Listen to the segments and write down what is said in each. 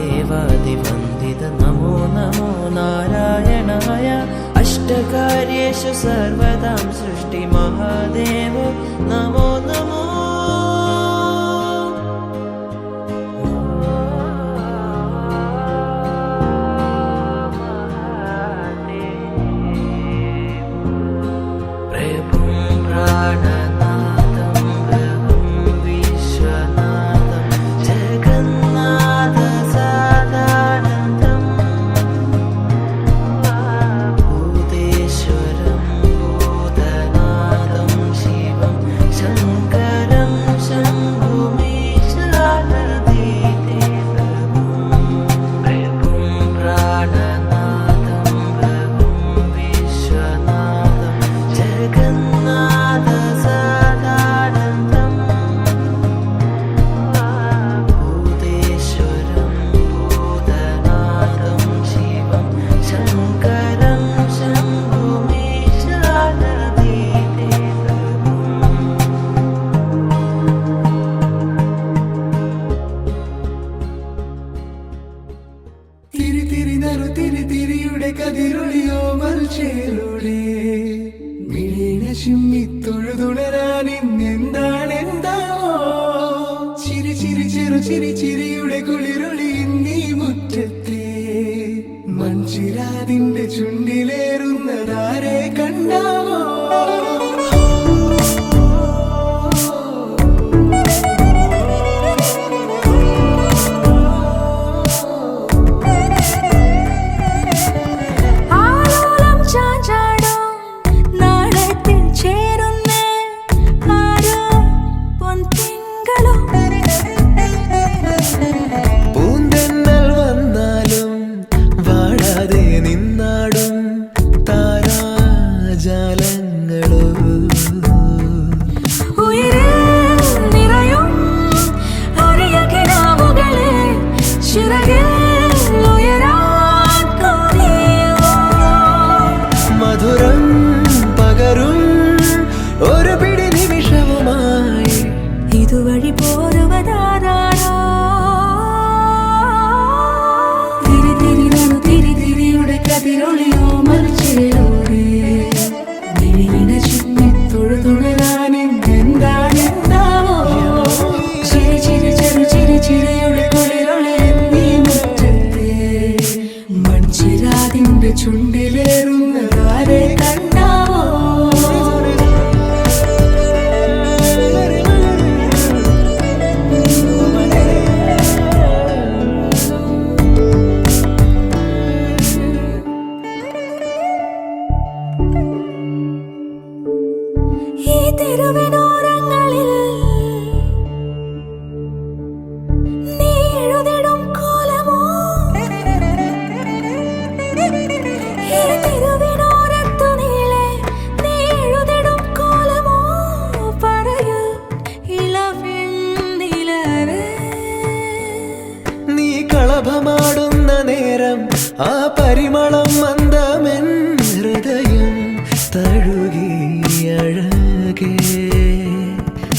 देवादिवन्दित नमो नमो नारायणाय अष्टकार्येषु सर्वदां सृष्टिमहादेव नमो नमो കതിരൊളിയോ മൽച്ചേലൂടെ മിഴിന ചിമ്മി തൊഴുതുണരാൻ ഇന്നെന്താണെന്താവോ ചിരി ചിരി ചെറു ചിരി ചിരിയുടെ കുളിരൊളി നീ മുറ്റത്തെ മൺചിരാതിന്റെ ചുണ്ടിലേറുന്നതാരെ കണ്ടാവോ ഇതുവഴി പോരുവതാരോ തിരി തിരി നടു തിരി തിരിയുടെ കതിരൊളിയോ മൽച്ചേലൂടെ മിഴിന ചിമ്മി തൊഴുതുണരാൻ എന്താണെന്താവോ ചിരി ചിരി ചെറു ചിരി ചിരിയുടെ കുളിരൊളി നീ മുറ്റത്തെ മൺചിരാതിന്റെ ചുണ്ടിലേറുന്നതാരെ കണ്ടാവോ ഈ തെരുവിനോരങ്ങളിൽ നീ എഴുതിടും കോലമോ ഈ തെരുവിനോരത്തു നീളെ നീ എഴുതിടും കോലമോ പറയൂ ഇളവെണ്ണിലവേ നീ കളഭമാടുന്ന നേരം ആ പരിമളം മന്ദമെൻ ഹൃദയം തഴുകി അഴകേ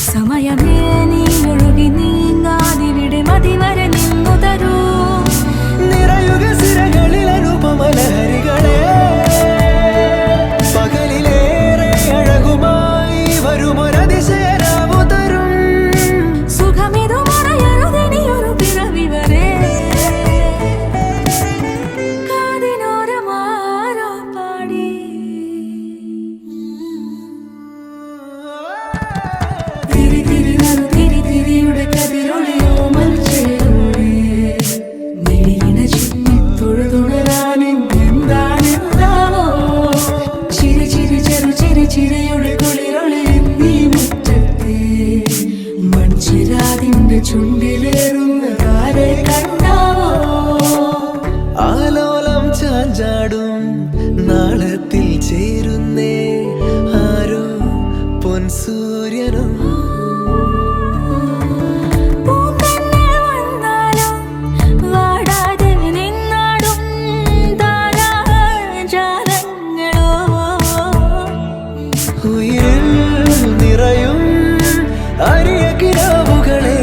സമയമേ നീ ഒഴുകി നീങ്ങാതിവിടെ മതിവരെ നിന്നു തരൂ നിറയുക സിരകളിൽ അനുപമലഹരികളെ പകലിലേറെ അഴകുമായി വരുമൊരതിശയരാവു തരും സുഖമിതു മറയരുതെനിയൊരു പിറവി വരെ കാതിനോരമാരോ പാടി തിരി തിരി നടു തിരി തിരിയുടെ കതിരൊളിയോ മൽച്ചേലൂടെ മിഴിന ചിമ്മി തൊഴുതുണരാൻ എന്താണെന്താവോ ചിരി ചിരി ചെറു ചിരി ചിരിയുടെ കുളിരൊളി നീ മുറ്റത്തെ മൺചിരാതിന്റെ ചുണ്ടിലേറുന്നതാരെ കണ്ടാവോ ആലോലം ചാഞ്ചാടും നാളത്തിൽ ചേരുന്നേ ആരോ പൊൻസൂര്യനും ഉയിരിൽ നിറയും അരിയ കിനാവുകളെ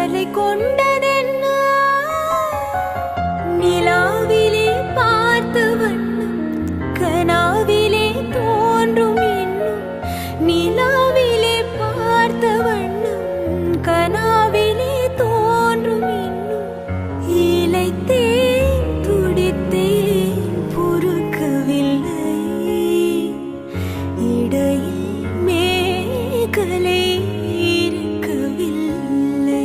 கவலை கொண்டதென்ன நிலாவிலே பார்த்த வண்ணம் கனாவிலே தோன்றும் இன்னும் நிலாவிலே பார்த்த வண்ணம் கனாவிலே தோன்றும் இன்னும் இளைத்தேன் துடித்தேன் பொறுக்கவில்லை இடையில் மேகலை இருக்கவில்லை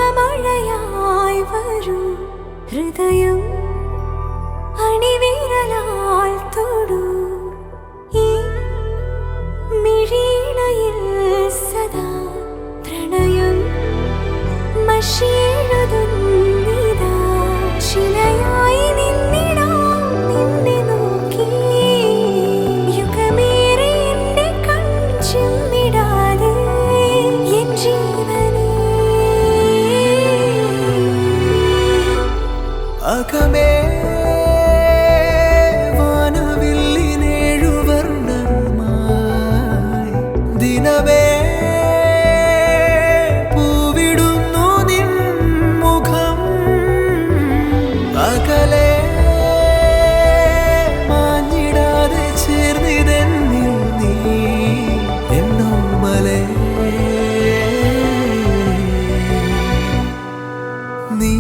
ഹിമമഴയായി വരൂ ഹൃദയം അണിവിരലാൽ തൊടൂ ഈ മിഴിയിണയിൽ സദാ പ്രണയം മഷിയെഴുതുന്നിതാ ശിലയായി നിന്നിടാം നിന്നെ നോക്കി യുഗമേറെ എന്റെ കൺചിമ്മിടാതെ എൻ ജീവനേ അകമേ വാനവില്ലിനേഴുവർണ്ണമായി ദിനമേ പൂവിടുന്നു നിൻ മുഖം അകലെ മാഞ്ഞിടാതെ ചേർന്നിതെന്നിൽ നീ എന്നോമലേ നീ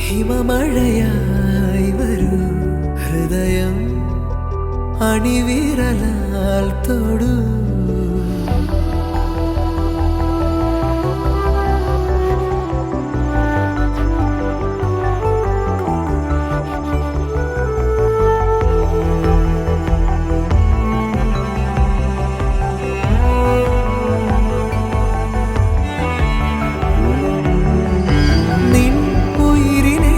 ഹിമമഴയായി വരൂ ഹൃദയം അണിവിരലാൽ തൊടൂ നിൻ ഉയിരിനെ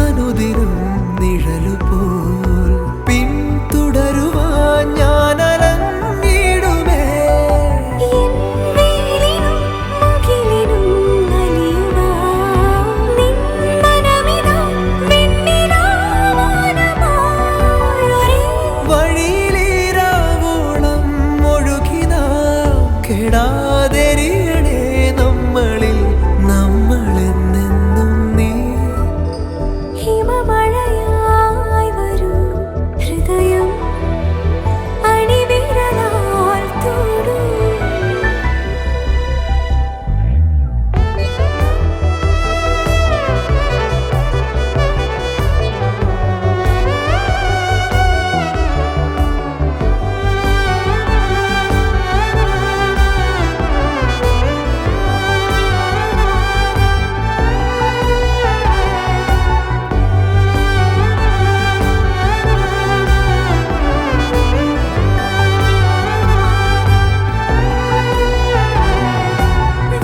അനുദിനം നിഴലുപോൽ പിന്തുടരുവാൻ ഞാൻ അലഞ്ഞിടുമേ എൻ വെയിലിനും മുകിലിനും അലിയുവാൻ നിൻ മനമിതാ വെണ്ണിലാവാനമായി ഒരേ വഴിയിലീരാവോളം ഒഴുകിനാ കെടാതെരിയണേ നമ്മളിൽ നമ്മളെന്നെന്നും നീ ഹിമമഴയായി വരൂ ഹൃദയം അണിവിരലാൽ തൊടൂ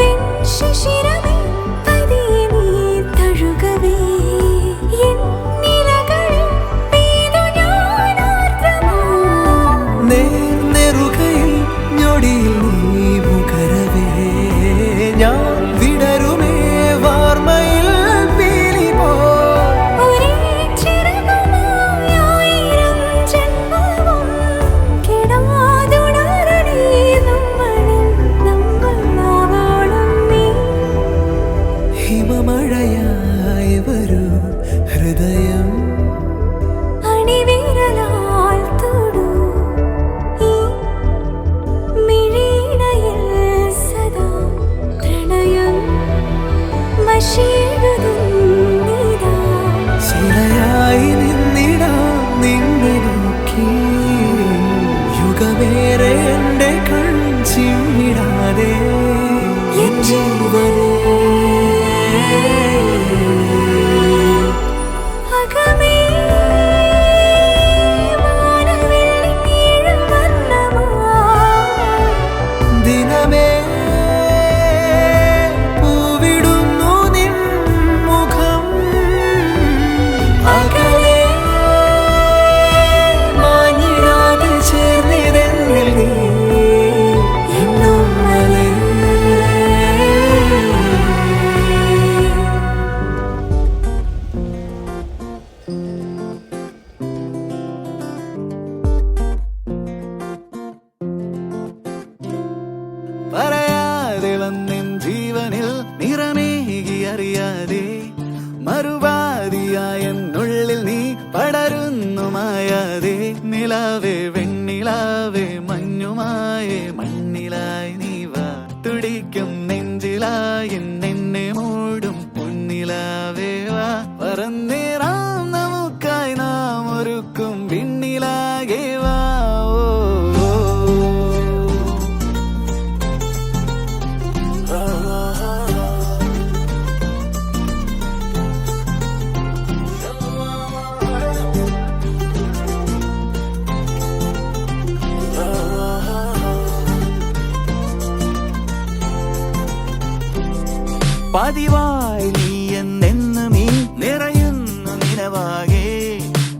വെൺശിശിരമേ പതിയെ നീ തഴുകവേ എൻ നിലകളിൽ പെയ്തു ഞാൻ ആർദ്രമായി നേർനെറുകയിൽ ഞൊടിയിൽ നീ മുഖരവേ ഞാൻ വിടരുമേ വാർമയിൽ പീലി പോ ഒരേ ചിറകുമായി ആയിരം ജന്മവും കെടാതുണരണേ നമ്മളിൽ നമ്മളാവോളം നീ ഹിമമഴയായി വരൂ ഹൃദയം അണിവിരലാൽ തൊടൂ ഈ മിഴിയിണയിൽ സദാ പ്രണയം മഷിയെഴുതുന്നിതാ ശിലയായി നിന്നിടാം നിന്നെ നോക്കി യുഗമേറെ എന്റെ കൺചിമ്മിടാതെ എൻ ജീവനേ അകമേ വാനവില്ലിനേഴുവർണ്ണമായി ദിനമേ പൂവിടുന്നു നിൻ മുഖം അകലെ മാഞ്ഞിടാതെ ചേർന്നിതെന്നിൽ നീ എന്നോമലേ പറയാതെ വന്നെൻ ജീവനിൽ നിറമേകി അറിയാതെ മറുപാതിയായ എന്നുള്ളിൽ നീ പടരുന്നു മായാതെ നിലാവേ വെണ്ണിലാവേ മഞ്ഞുമായേ മണ്ണിലായി നീ വാ തുടിക്കും നെഞ്ചിലായി എന്നെ മൂടും പൊന്നിലാവേ വാ പറന്നേറാം നമുക്കായി നാം ഒരുക്കും വിണ്ണിലാകെ വാ ഓ, ഓ, ഓ. പതിവായി നീ എന്നെന്നും ഈ നിറയുന്നു നിലവാകെ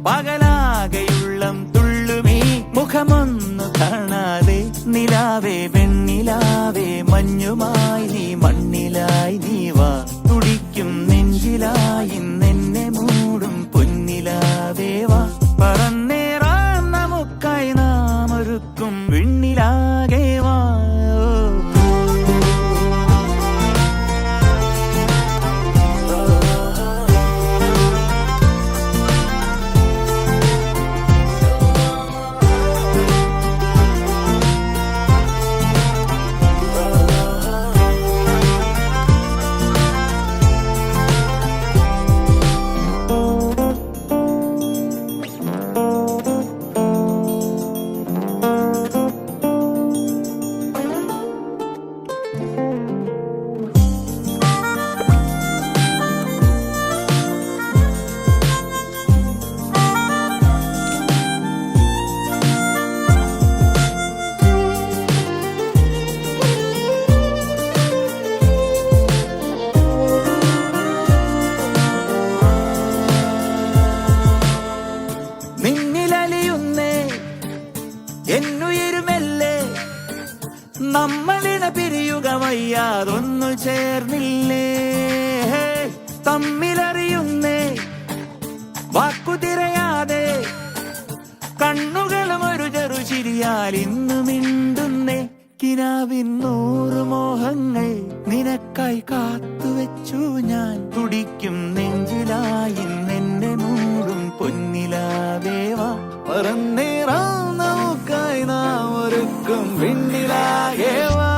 പകലാകെയുള്ളം തുള്ളുമീ മുഖമൊന്നു കാണാതെ നിലാവേ വെണ്ണിലാവേ മഞ്ഞുമായി നീ മണ്ണിലായി നീ വാ തുടിക്കും നെഞ്ചിലായി എന്നെ മൂടും പൊന്നിലാവേ വാ പറന്നേറാം നമുക്കായി നാം ഒരുക്കും വിണ്ണിലാകെ വാ എന്നുയരുമല്ലേ നമ്മളിട പിരിയുക വയ്യാതൊന്നു ചേർന്നില്ലേ തമ്മിലറിയുന്നേ വാക്കു തിരയാതെ കണ്ണുകളും ഒരു ചെറു ചിരിയാൽ ഇന്നു മിണ്ടുന്നേ കിനാവിൻ 100 മോഹങ്ങൾ നിനക്കായി കാത്തുവെച്ചു ഞാൻ തുടിക്കും നെഞ്ചിലായി എന്നെ മൂടും പൊന്നിലാവേവാ പറന്നേറാം നമുക്കായി നാം ഒരുക്കും വിണ്ണിലാകേവാ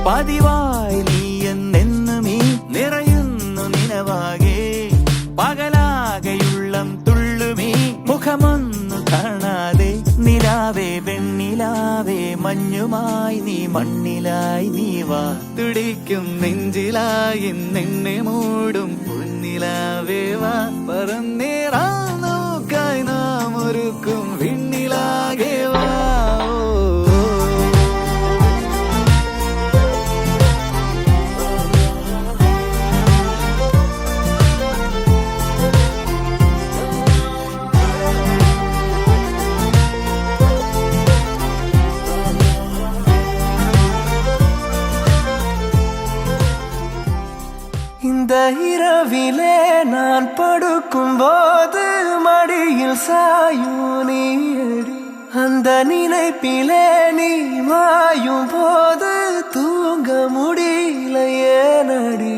പതിവായി നീ എന്നെന്നും ഈ നിറയുന്നു നിലവാകെ പകലാകെയുള്ളം തുള്ളുമീ മുഖമൊന്നു കാണാതെ നിലാവേ വെണ്ണിലാവേ മഞ്ഞുമായി നീ മണ്ണിലായി നീ വാ തുടിക്കും നെഞ്ചിലായി എന്നെ മൂടും പൊന്നിലാവേ വാ പറന്നേറാം നമുക്കായി നാം ഒരുക്കും വിണ്ണിലാകെ വാ இந்த இரவிலே நான் படுக்கும்போது மடியில் சாயும் நீடி அந்த நினைப்பிலே நீ மாயும் போது தூங்க முடியல ஏனடி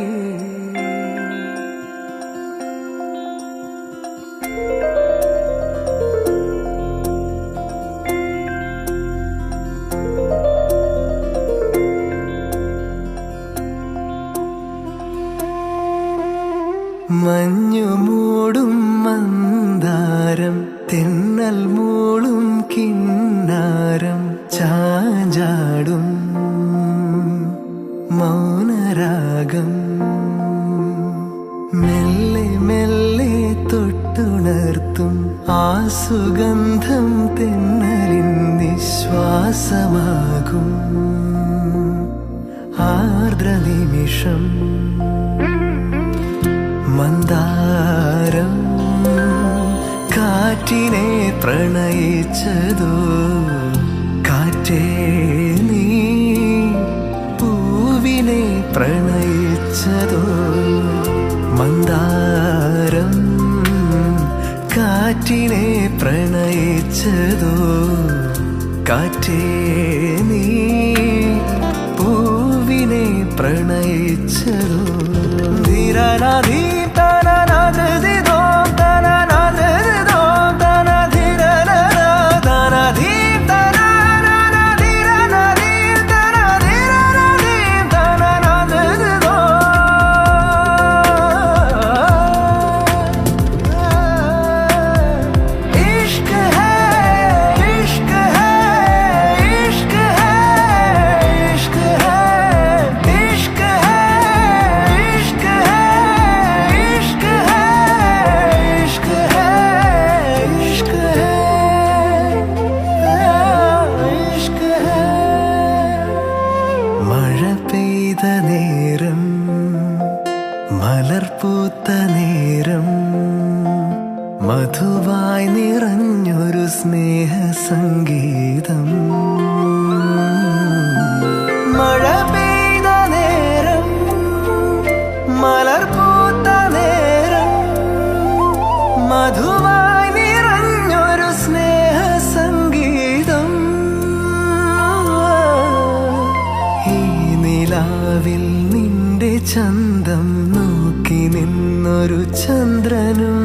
മഞ്ഞു മൂടും മന്ദാരം തെന്നൽ മൂളും കിന്നാരം ചാഞ്ചാടും മൗനരാഗം മെല്ലെ മെല്ലെ തൊട്ടുണർത്തും ആ സുഗന്ധം തെന്നലിൻ നിശ്വാസമാകും ആർദ്രനിമിഷം മന്ദാരം കാറ്റിനെ പ്രണയിച്ചതോ കാറ്റേ നീ പൂവിനെ പ്രണയിച്ചതോ മന്ദാരം കാറ്റിനെ പ്രണയിച്ചതോ കാറ്റേ നീ പൂവിനെ പ്രണയിച്ചതോ ധീരനാധീ മധുവായി നിറഞ്ഞൊരു സ്നേഹ സംഗീതം. മഴ പെയ്ത നേരം, മലർ പൂത്ത നേരം, മധുവായി നിറഞ്ഞൊരു സ്നേഹ സംഗീതം. ഈ നിലാവിൽ നിന്റെ ചന്തം നോക്കി നിന്നൊരു ചന്ദ്രനും,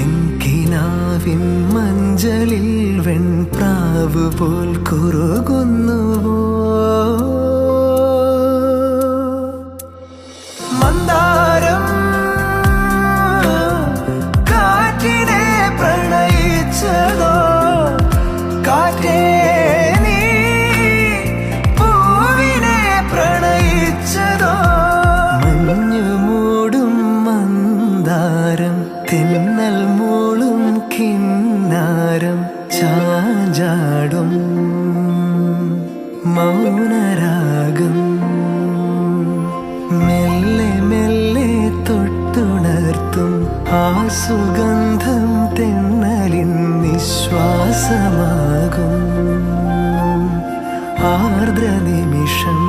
എൻകിനാവിൻ മഞ്ചലിൽ വെൺപ്രാവ് പോൽ കുറുകുന്നുവോ. മന്ദാരം കാറ്റിനെ പ്രണയിച്ചതോ, കാറ്റേ നീ പൂവിനെ പ്രണയിച്ചതോ. മഞ്ഞു മൂടും മന്ദാരം, തെന്നൽ മൂളും കിന്നാരം, ചാഞ്ചാടും മൗനരാഗം. മെല്ലെ മെല്ലെ തൊട്ടുണർത്തും ആ സുഗന്ധം തെന്നലിൻ നിശ്വാസമാകും. ആർദ്ര നിമിഷം.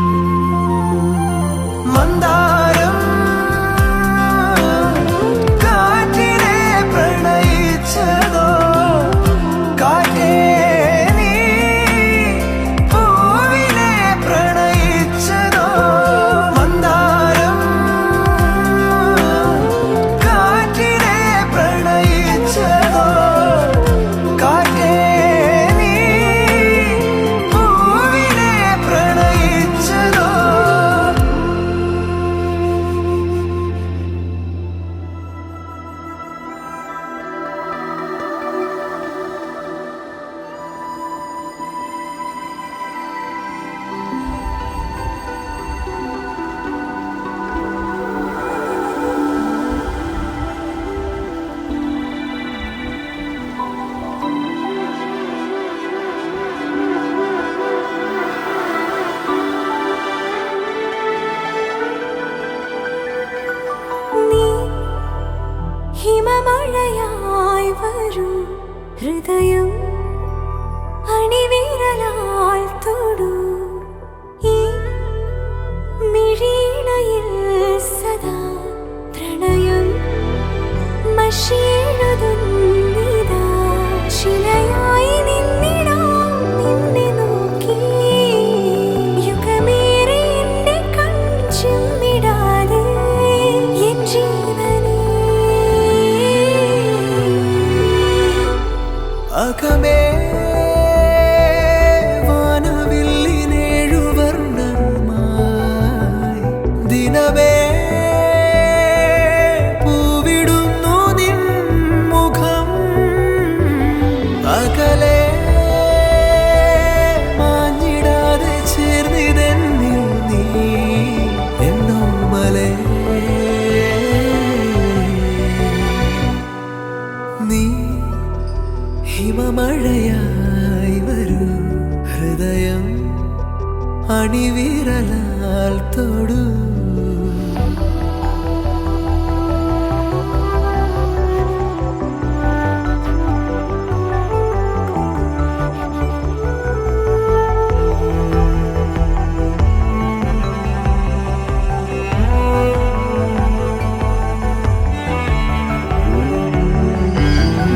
മന്ദാരം കാറ്റിനെ പ്രണയിച്ചതോ, കാറ്റേ നീ പൂവിനെ പ്രണയിച്ചതോ. മന്ദാരം കാറ്റിനെ പ്രണയിച്ചതോ, കാറ്റേ നീ പൂവിനെ പ്രണയിച്ചതോ. നീ ഹിമമഴയായി വരും ഹൃദയം അണിവിരലാൽ തൊടൂ. ഈ മിഴിയിണയിൽ സദാ പ്രണയം മഷിയെഴുതുന്നിതാ. ശിലയായി നിന്നിടാം നിന്നെ നോക്കി, യുഗമേറെ എന്റെ കൺചിമ്മിടാതെ എൻ ജീവനേ. അകമേ വാനവില്ലിനേഴുവർണ്ണമായി ദിനമേ പൂവിടുന്നു നിൻ മുഖം. അകലെ മാഞ്ഞിടാതെ ചേർന്നിതെന്നിൽ നീ എന്നോമലേ. നീ ഹിമമഴയായി വരൂ, ഹൃദയം അണിവിരലാൽ തൊടൂ.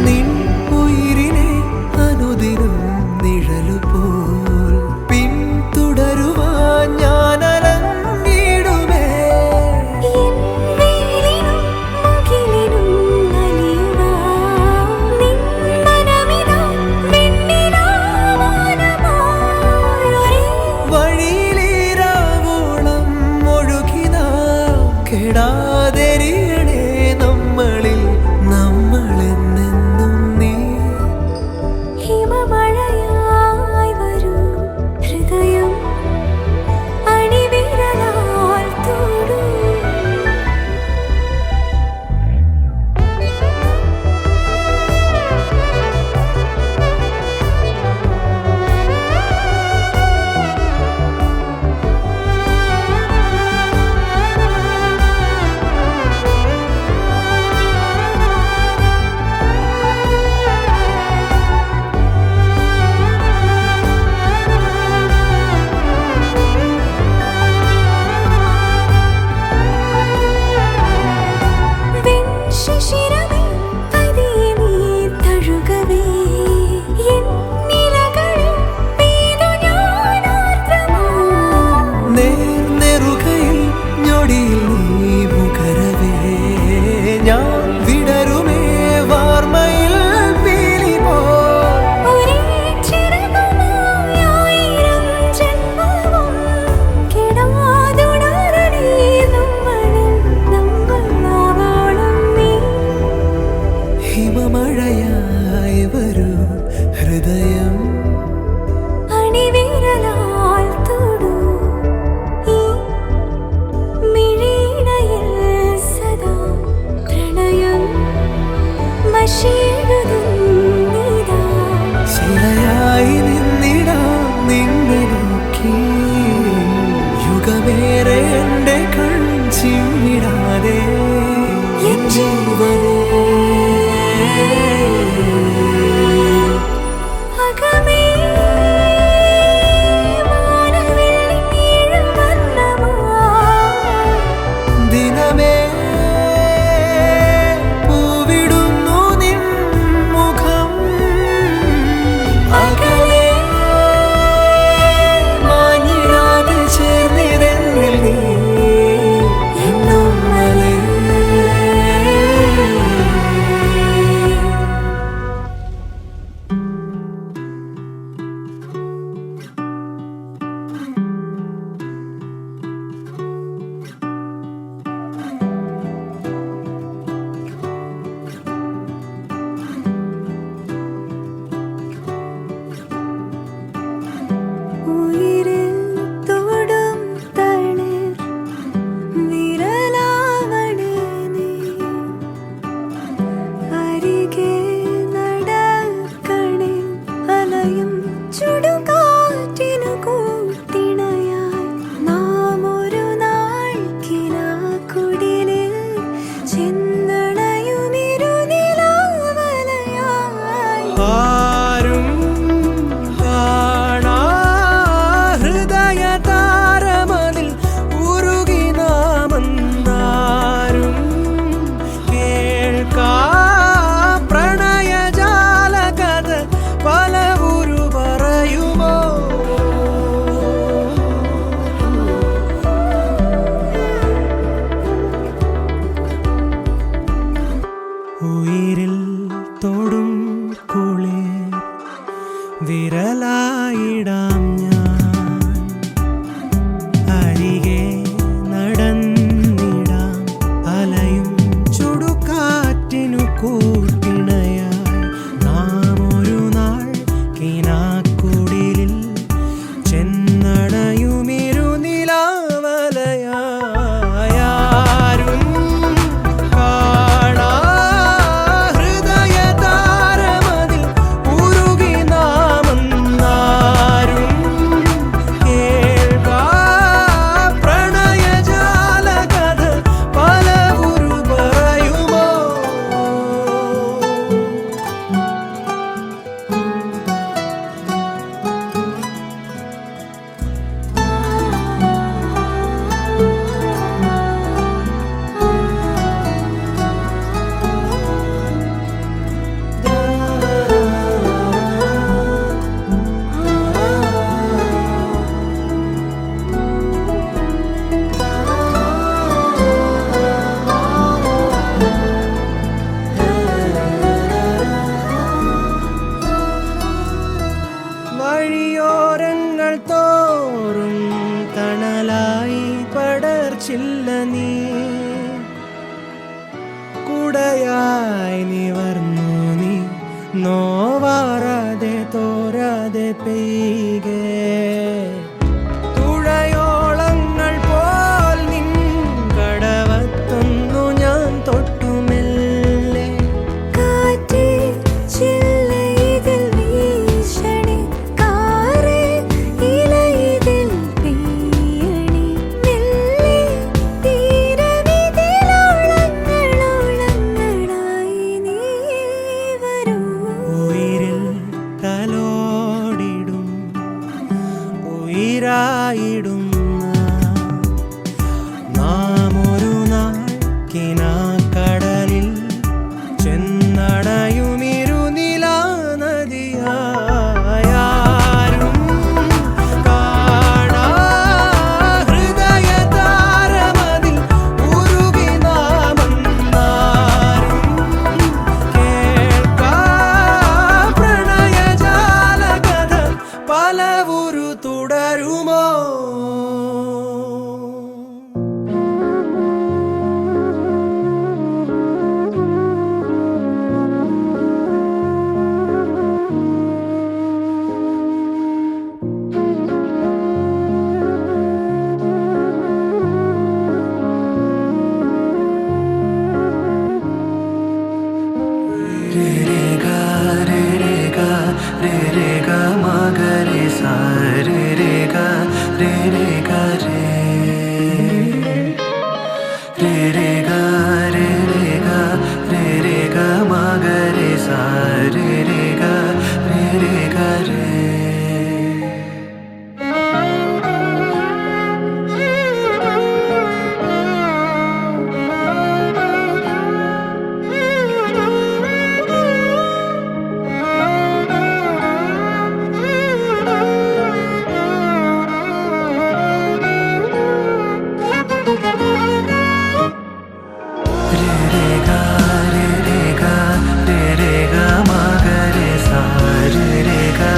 നിൻ ഉയിരിനെ അനുദിനം നിഴലുപോൽ പിന്തുടരുവാൻ ഞാൻ അലഞ്ഞിടും വിരലായിടാം ഞാൻ അരികെ നടന്നിടാം അലയും ചുടുകാറ്റിനു കൂട്ടിണയായി നാം ഒരു നാൾ കിനാക്കുടിലിൽ ചെന്നണയുമിരുനിലാവലയാരും കാണാ ഹൃദയതാരമതിൽ ഉരുകി നാമെന്നാരും കേൾക്കാ പ്രണയജാലകഥ പലവുരു പറയുമോ വഴിയോരങ്ങൾ തോറും തണലായി പടർച്ചില്ല നീ കുടയായി നിവർന്നു നീ നോവാറാതെ തോരാതെ പെയ്കെ തുഴയോളങ്ങൾ പോൽ നിൻ കടവത്തൊന്നു ഞാൻ തൊട്ടുമെല്ലെ കാറ്റേ ചില്ലയിതിൽ വീശണി കാറേ ഇലയിതിൽ പെയ്യണി മെല്ലെ തീരമിതിലോളങ്ങളോളങ്ങളായി നീ വരൂ ഉയിരിൽ തലോടിടും ഉയിരായിടും നാം ഒരു നാൾ കിനാക്കടലിൽ ചെന്നണയുമിരുനിലാ നദിയായാരും കാണാ ഹൃദയതാരമതിൽ ഉരുകി നാമെന്നാരും കേൾക്കാ പ്രണയജാലകഥ പലവുരു തുടരുമോ रे रे गा रे रे गा रे रे गा मा गा रे सा रे रे गा रे रे गा रे रे रे गा रे रे गा रे रे गा मा गा रे सा रे रे गा रे रे गा रे रे रे गा मा गा रे सा रे रे गा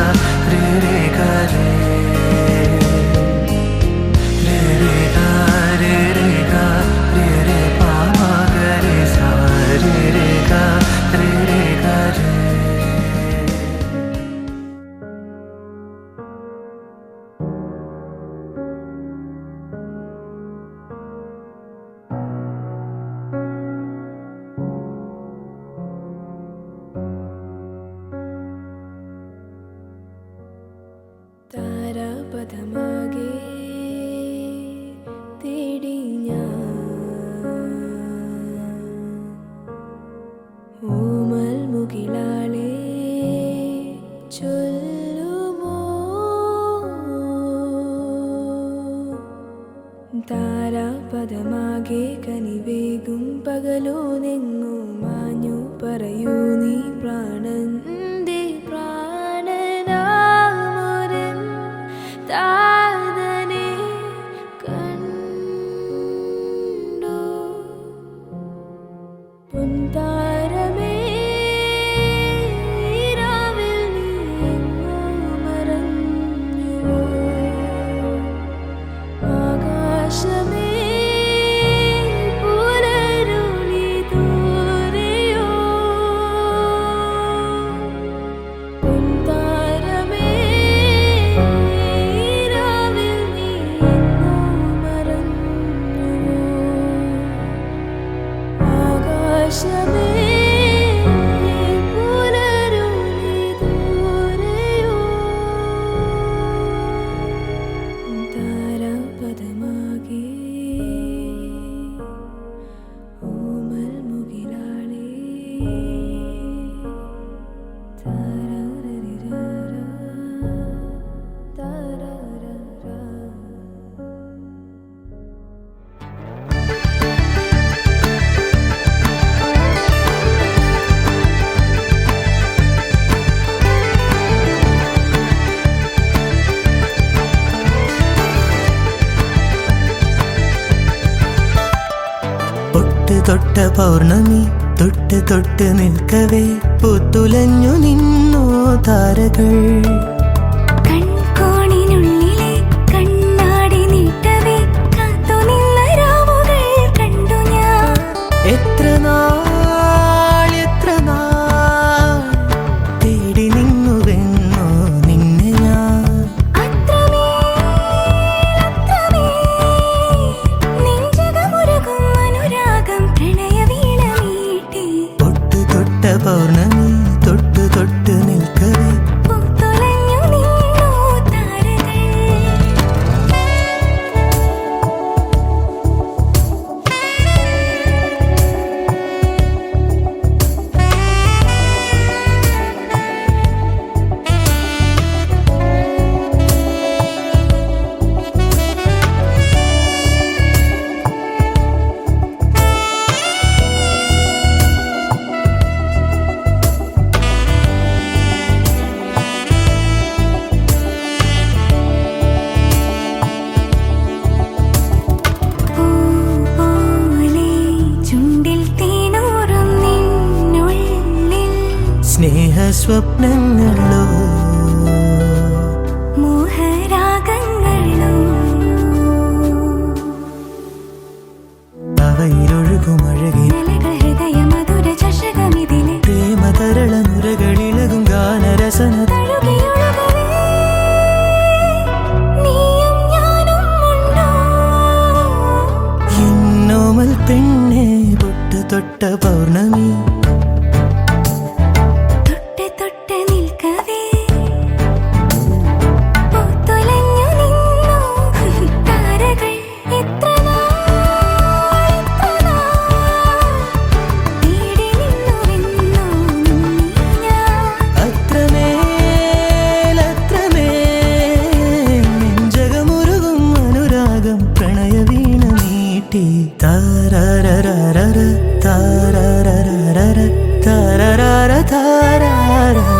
തൊട്ട പൗർണമി തൊട്ട് തൊട്ട് നിൽക്കവേ പൂത്തുലഞ്ഞു നിന്നോ താരകൾ. കൺകോണിനുള്ളിലെ കണ്ണാടി നീട്ടവേ കാത്തുനിന്ന രാവുകൾ കണ്ടു ഞാൻ. എത്ര നാൾ തേടി നിന്നുവെന്നോ നിന്നെ ഞാൻ. പൗർണമി തൊട്ട് തൊട്ട് നിൽക്കവേ പൂത്തുലഞ്ഞു നിന്നോ താരകൾ. സ്നേഹസ്വപ്നങ്ങളോ മോഹരാഗങ്ങളോ അവയിലൊഴുകുമഴകി ഹൃദയ മധുര ചഷകമിതിലെ പ്രേമതരള നുരകളിളകും ഗാനരസന എന്നോമൽ പെണ്ണെ പൊട്ട് തൊട്ട പൗർണമി താരരരരര താരരരരര താരരര താരരര